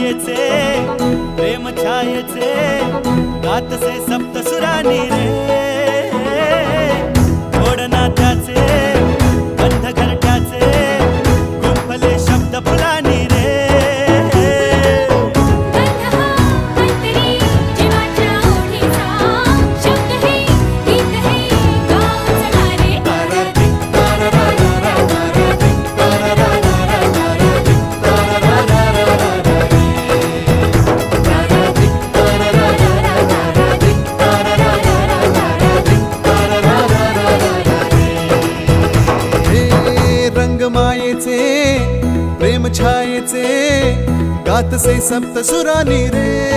छायेचे प्रेम छायेचे गातसे सप्तसुरानी रे ओढना त्याचे गंध घरट्याचे गुंफले शब्द फुलानी रे मायेचे प्रेम छायेचे गातसे सप्तसुरानी रे